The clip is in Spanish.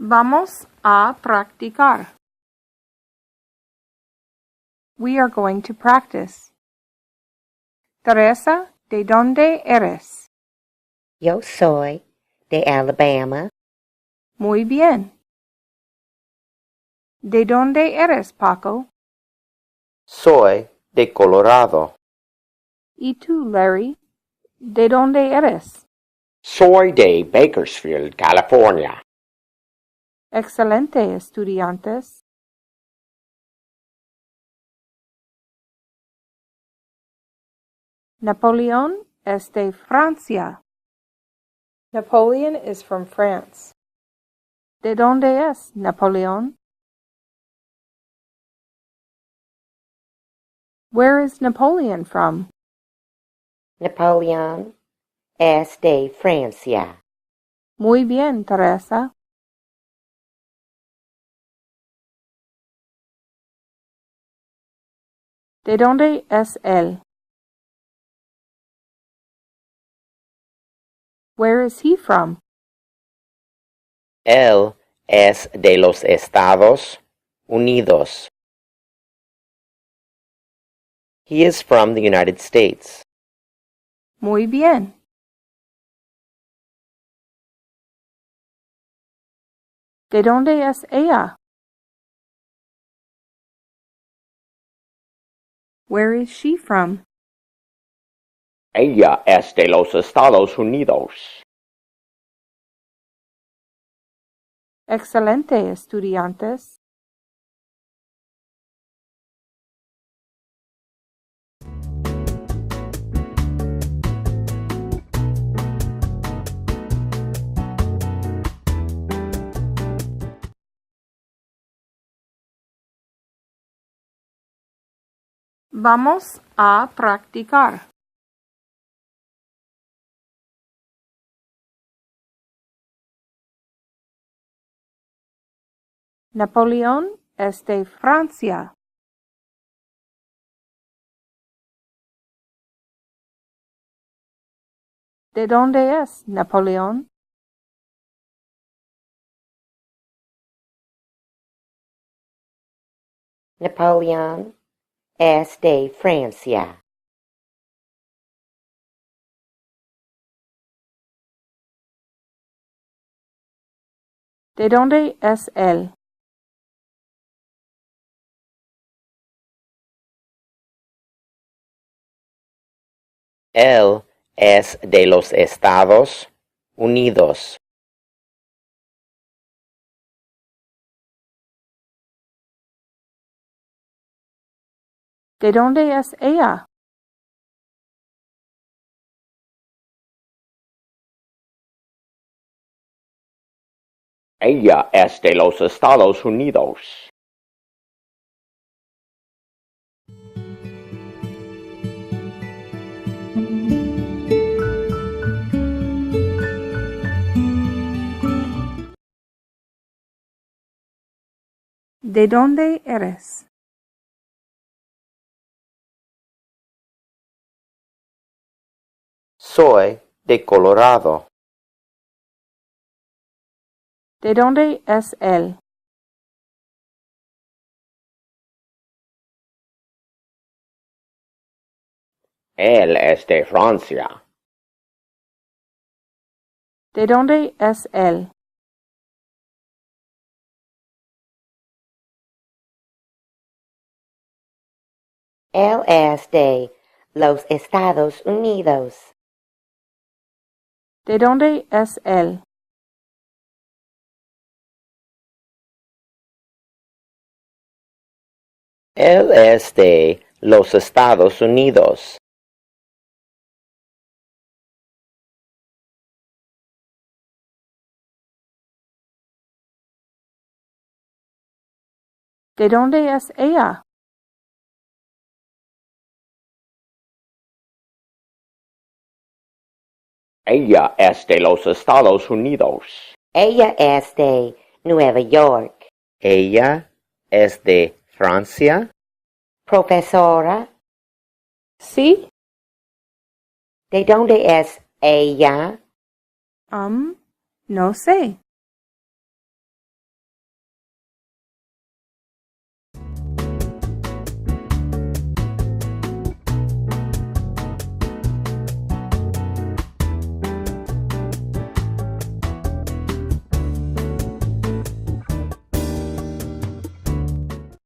Vamos a practicar. We are going to practice. Teresa, ¿de dónde eres? Yo soy de Alabama. Muy bien. ¿De dónde eres, Paco? Soy de Colorado. ¿Y tú, Larry? ¿De dónde eres? Soy de Bakersfield, California. Excelente, estudiantes. Napoleón es de Francia. Napoleon is from France. ¿De dónde es Napoleón? Where is Napoleon from? Napoleón es de Francia. Muy bien, Teresa. ¿De dónde es él? Where is he from? Él es de los Estados Unidos. He is from the United States. Muy bien. ¿De dónde es ella? Where is she from? Ella es de los Estados Unidos. Excelente, estudiantes. Vamos a practicar. Napoleón es de Francia. ¿De dónde es Napoleón? Napoleón es de Francia. ¿De dónde es él? Él es de los Estados Unidos. ¿De dónde es ella? Ella es de los Estados Unidos. ¿De dónde eres? Soy de Colorado. ¿De dónde es él? Él es de Francia. ¿De dónde es él? Él es de los Estados Unidos. ¿De dónde es él? Él es de los Estados Unidos. ¿De dónde es ella? Ella es de los Estados Unidos. Ella es de Nueva York. Ella es de Francia. Profesora, ¿Sí? ¿de dónde es ella? No sé.